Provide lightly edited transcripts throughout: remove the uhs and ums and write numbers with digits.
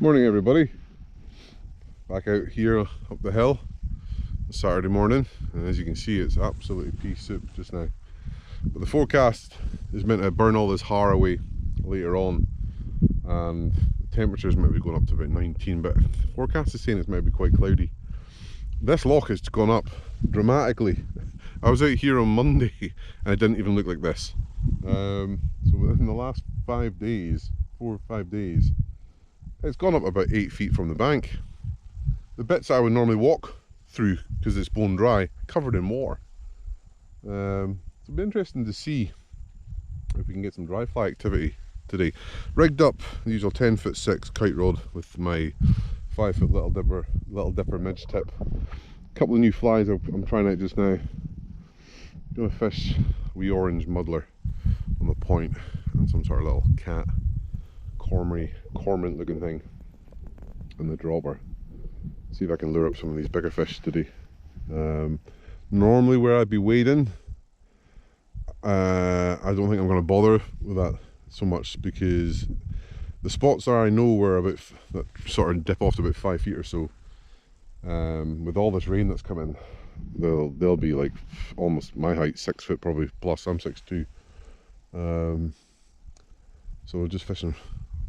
Morning everybody, back out here up the hill Saturday morning, and as you can see it's absolutely pea soup just now. But the forecast is meant to burn all this har away later on, and the temperatures might be going up to about 19, but the forecast is saying it's might be quite cloudy. This loch has gone up dramatically. I was out here on Monday and it didn't even look like this. So within the last 5 days, 4 or 5 days, it's gone up about 8 feet from the bank. The bits I would normally walk through, because it's bone dry, covered in water. So it'll be interesting to see if we can get some dry fly activity today. Rigged up the usual 10'6" kite rod with my 5-foot little dipper midge tip. A couple of new flies I'm trying out just now. Gonna fish a wee orange muddler on the point and some sort of little cat cormorant looking thing in the dropper. See if I can lure up some of these bigger fish today. Normally where I'd be wading, I don't think I'm going to bother with that so much, because the spots I know were about that sort of dip off to about 5 feet or so. With all this rain that's coming, they'll be like almost my height, 6 foot probably plus. I'm 6'2". So we're just fishing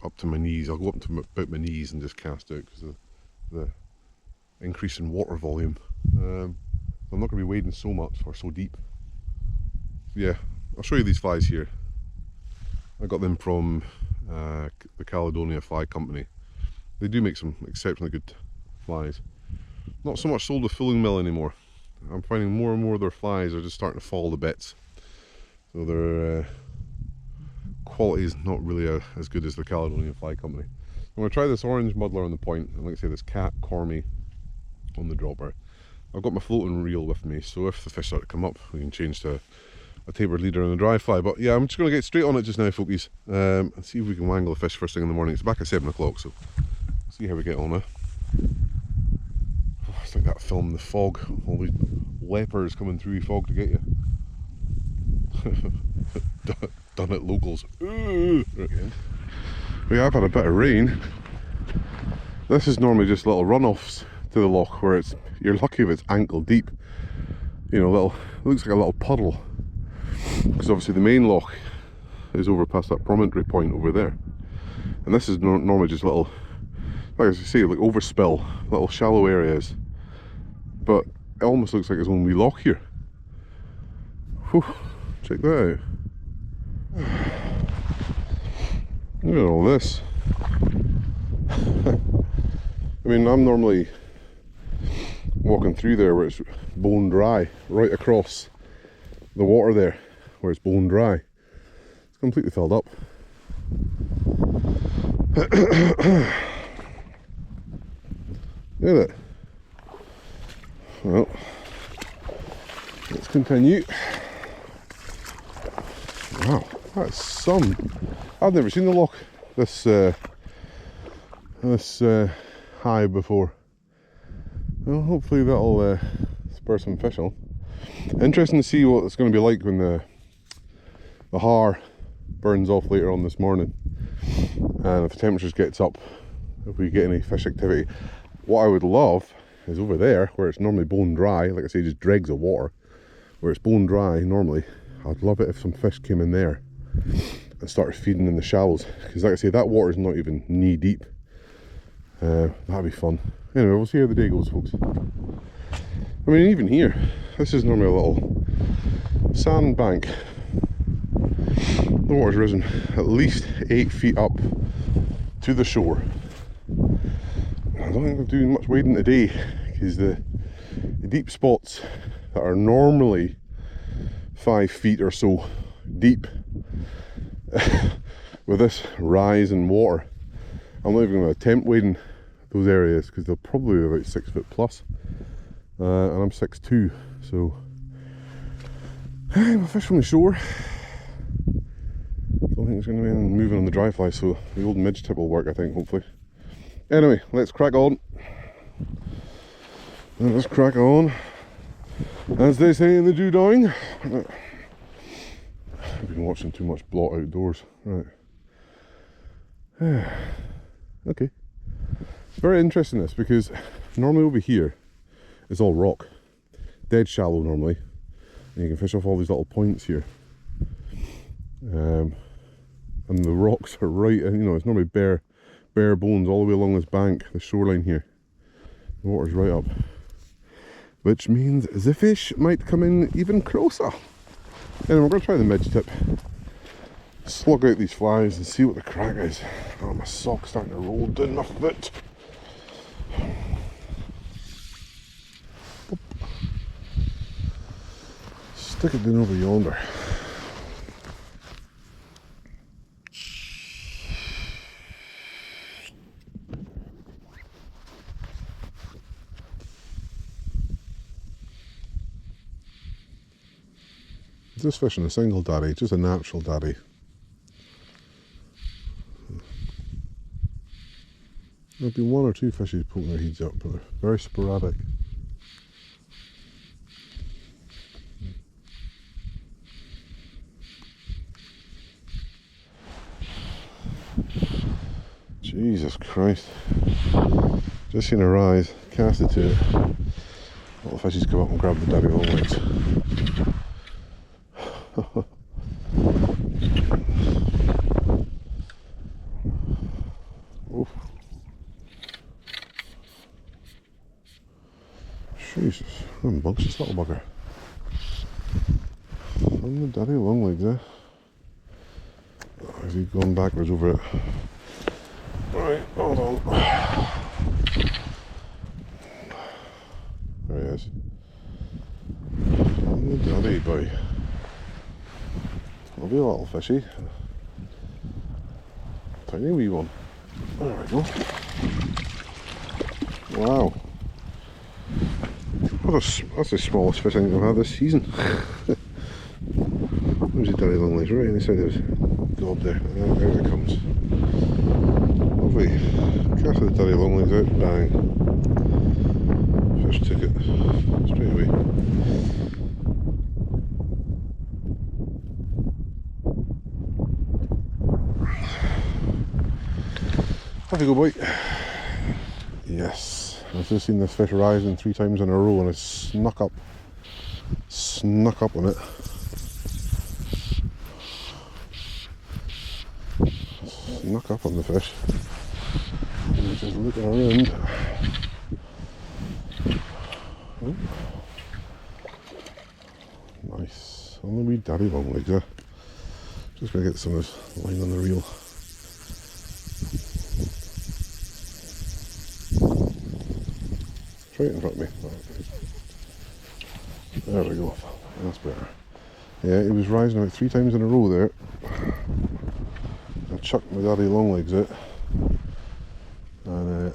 up to my knees. I'll go up to about my knees and just cast out because of the increase in water volume. I'm not going to be wading so much or so deep. Yeah, I'll show you these flies here. I got them from the Caledonia Fly Company. They do make some exceptionally good flies. Not so much sold with fulling mill anymore. I'm finding more and more of their flies are just starting to fall to bits. So their quality is not really as good as the Caledonia Fly Company. I'm going to try this orange muddler on the point, and like I say, this cat cormy on the dropper. I've got my floating reel with me, so if the fish start to come up, we can change to a tapered leader and a dry fly. But yeah, I'm just going to get straight on it just now, folkies, and see if we can wangle the fish first thing in the morning. It's back at 7 o'clock, so see how we get on now. Oh, it's like that film, The Fog. All these lepers coming through fog to get you. Done it, locals. Right. Yeah, I've had a bit of rain. This is normally just little runoffs to the loch where you're lucky if it's ankle deep. You know, it looks like a little puddle. Because obviously the main loch is over past that promontory point over there. And this is normally just little, like I say, like overspill, little shallow areas. But it almost looks like its own wee loch here. Whew, check that out. Look at all this. I mean, I'm normally walking through there where it's bone dry, right across the water there where it's bone dry. It's completely filled up. Look at it. Well, let's continue. Wow, that's some. I've never seen the loch this high before. Well, hopefully that'll spur some fish on. Interesting to see what it's going to be like when the har burns off later on this morning, and if the temperatures gets up, if we get any fish activity. What I would love is over there where it's normally bone dry, like I say, just dregs of water, where it's bone dry normally. I'd love it if some fish came in there and started feeding in the shallows, because like I say, that water is not even knee deep. That'd be fun. Anyway, we'll see how the day goes, folks. I mean, even here, this is normally a little sand bank. The water's risen at least 8 feet up to the shore. I don't think I'm doing much wading today, because the deep spots that are normally 5 feet or so deep, with this rise in water, I'm not even going to attempt wading those areas, because they'll probably be about 6 foot plus, and I'm 6'2", so I'm a fish from the shore. Don't think it's going to be moving on the dry fly, so the old midge tip will work, I think, hopefully. Anyway, let's crack on. Let's crack on, as they say in the Dewdowing. I've been watching too much Blot outdoors. Right. Okay. Very interesting this, because normally over here it's all rock, dead shallow normally, and you can fish off all these little points here. And the rocks are right, you know, it's normally bare bones all the way along this bank, the shoreline here. The water's right up, which means the fish might come in even closer. Anyway, we're going to try the midge tip, slug out these flies and see what the crack is. Oh, my sock's starting to roll down my foot. Stick it down over yonder. Just fishing a single daddy, just a natural daddy. There'll be one or two fishes poking their heads up, but they're very sporadic. Jesus Christ. Just seen her rise, cast it to it. All the fishes come up and grab the daddy long legs. Oof. Jesus, I'm bugs this little bugger. On the daddy long legs, eh? Oh, is he going backwards over it? Right, hold on. There he is. On the daddy boy. I'll be a little fishy. Tiny wee one. There we go. Wow. That's the smallest fish I think I've had this season. Where's his daddy long legs? Right inside his gob there. There it comes. Lovely. Cast the daddy long legs out. Bang. Fish took it straight away. Have a go, boy. Yes. I've just seen this fish rising 3 times in a row and I snuck up on it. Snuck up on the fish. And just looking around. Oh. Nice. On the wee daddy long legs there. Just gonna get some of this line on the reel. Right in front of me. There we go. That's better. Yeah, he was rising about 3 times in a row there. I chucked my daddy long legs out. And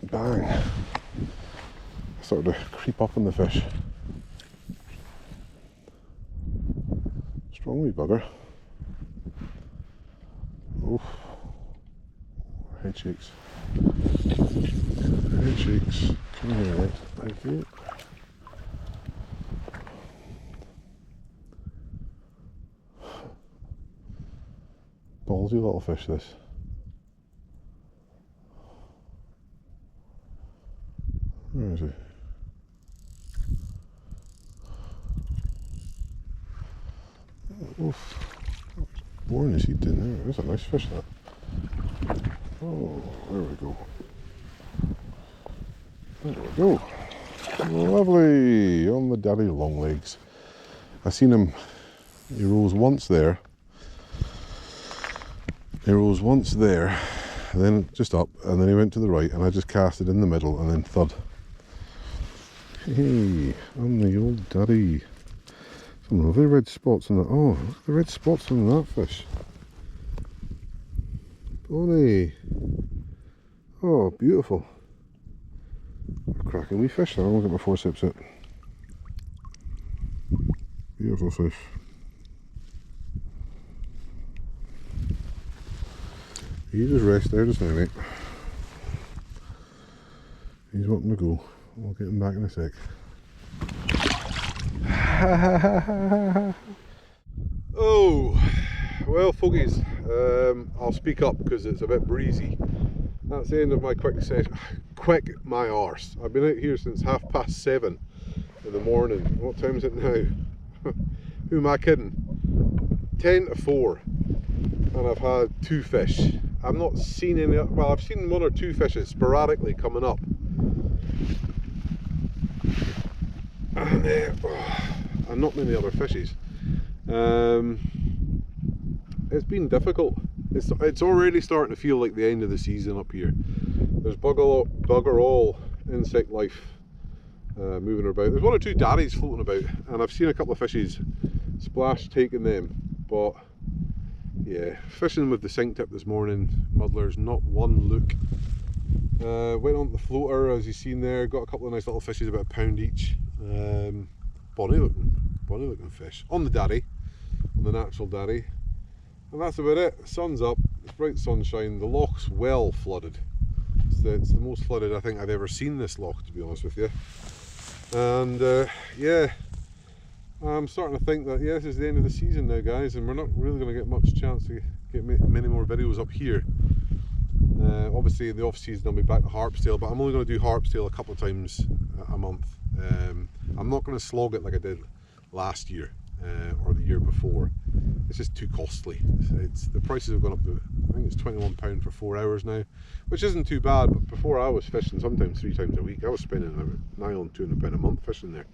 bang. I started to creep up on the fish. Strong wee bugger. Oof. Head shakes. Head shakes. Come here, mate. Thank you. Ballsy little fish, this. Where is he? Oof. Boring his heat in there. That's a nice fish, that. Oh, there we go. There we go. Lovely. On the daddy long legs. I seen him, he rose once there. He rose once there, then just up, and then he went to the right, and I just cast it in the middle, and then thud. Hey, on the old daddy. Some lovely red spots on that. Oh, look at the red spots on that fish. Bonnie. Oh, beautiful. Cracking wee fish there. I'll get my forceps out. Beautiful fish. You just rest there just now, mate. He's wanting to go. We'll get him back in a sec. Oh, well, folkies, I'll speak up because it's a bit breezy. That's the end of my quick session. Quick my arse. I've been out here since 7:30 in the morning. What time is it now? Who am I kidding? 10 to 4, and I've had 2 fish. I've not seen any, well, I've seen 1 or 2 fishes sporadically coming up. And not many other fishes. It's been difficult. It's already starting to feel like the end of the season up here. There's bugger all insect life moving about. There's 1 or 2 daddies floating about, and I've seen a couple of fishes splash taking them. But yeah, fishing with the sink tip this morning, muddlers, not one look. Went on the floater, as you've seen there, got a couple of nice little fishes, about £1 each. Bonny looking fish on the daddy, on the natural daddy. And that's about it. Sun's up, it's bright sunshine, the loch's well flooded. It's the most flooded I think I've ever seen this loch, to be honest with you. And yeah, I'm starting to think that, yeah, this is the end of the season now, guys, and we're not really going to get much chance to get many more videos up here. Obviously in the off season I'll be back to Harpsdale, but I'm only going to do Harpsdale a couple of times a month. I'm not going to slog it like I did last year or the year before. It's just too costly. The prices have gone up to, I think it's £21 for 4 hours now, which isn't too bad. But before, I was fishing sometimes 3 times a week. I was spending nigh on £200 a month fishing there.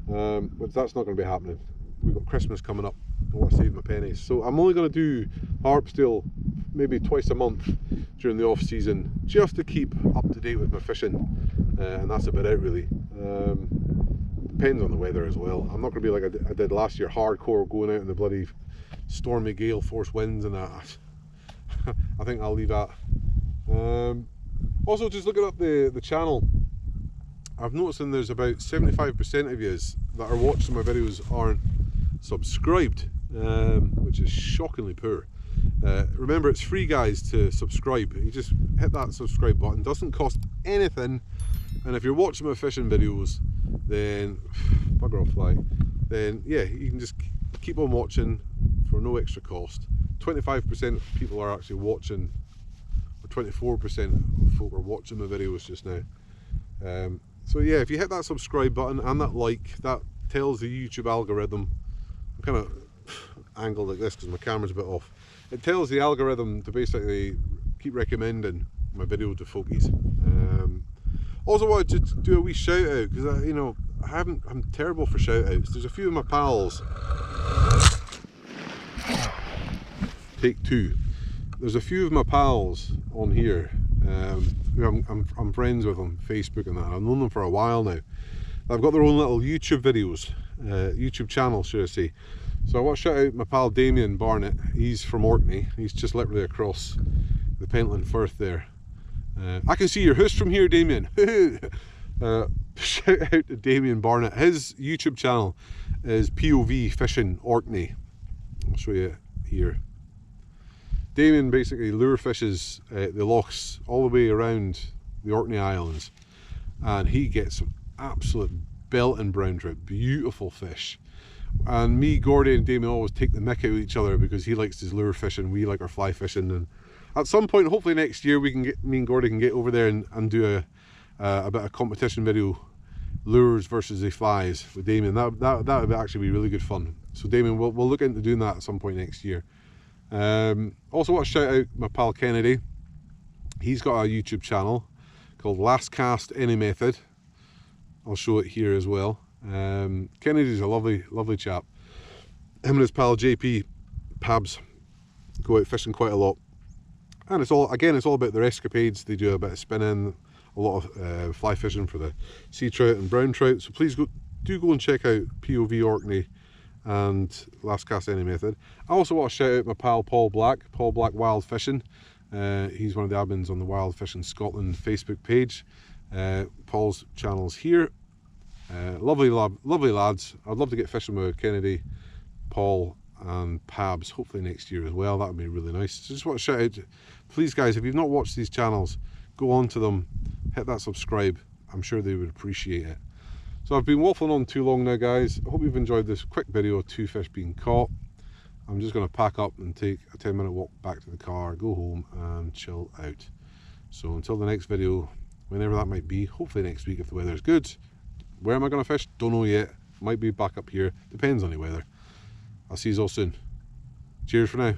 But that's not going to be happening. We've got Christmas coming up. I want to save my pennies, so I'm only going to do Harpsdale maybe twice a month during the off season, just to keep up to date with my fishing, and that's about it really. Depends on the weather as well. I'm not going to be like I did last year, hardcore, going out in the bloody stormy gale force winds and that. I think I'll leave that. Also, just looking up the channel, I've noticed there's about 75% of you that are watching my videos aren't subscribed, which is shockingly poor. Remember, it's free, guys, to subscribe. You just hit that subscribe button, doesn't cost anything, and if you're watching my fishing videos, then bugger off fly, then yeah, you can just keep on watching for no extra cost. 25% of people are actually watching, or 24% of folk are watching my videos just now. So yeah, if you hit that subscribe button and that like, that tells the YouTube algorithm, I'm kind of angled like this because my camera's a bit off, it tells the algorithm to basically keep recommending my video to folkies. Also wanted to do a wee shout out, because you know, I'm terrible for shout outs. There's a few of my pals, take 2. There's a few of my pals on here, I'm friends with them, Facebook and that. I've known them for a while now. They've got their own little YouTube videos, YouTube channel, should I say. So I want to shout out my pal Damien Barnett. He's from Orkney. He's just literally across the Pentland Firth there. I can see your host from here, Damien. Shout out to Damien Barnett. His YouTube channel is POV Fishing Orkney. I'll show you here. Damien basically lure fishes the lochs all the way around the Orkney Islands, and he gets some absolute belting brown trout, beautiful fish. And me, Gordy and Damien always take the mick out of each other because he likes his lure fishing, we like our fly fishing. And at some point, hopefully next year, me and Gordy can get over there and do a bit of competition video, lures versus the flies with Damien. That would actually be really good fun. So Damien, we'll look into doing that at some point next year. Also want to shout out my pal Kennedy. He's got a YouTube channel called Last Cast Any Method. I'll show it here as well. Kennedy's a lovely chap. Him and his pal JP Pabs go out fishing quite a lot, and it's all about their escapades. They do a bit of spinning, a lot of fly fishing for the sea trout and brown trout. So please go and check out POV Orkney and Last Cast Any Method. I also want to shout out my pal Paul Black Wild Fishing. He's one of the admins on the Wild Fishing Scotland Facebook page. Paul's channel's here. Lovely lads. I'd love to get fishing with Kennedy, Paul and Pabs hopefully next year as well. That would be really nice. So just want to shout out, please guys, if you've not watched these channels, go on to them, hit that subscribe. I'm sure they would appreciate it. So I've been waffling on too long now, guys. I hope you've enjoyed this quick video of 2 fish being caught. I'm just going to pack up and take a 10-minute walk back to the car, go home and chill out. So until the next video, whenever that might be, hopefully next week if the weather's good. Where am I going to fish? Don't know yet. Might be back up here, depends on the weather. I'll see you all soon. Cheers for now.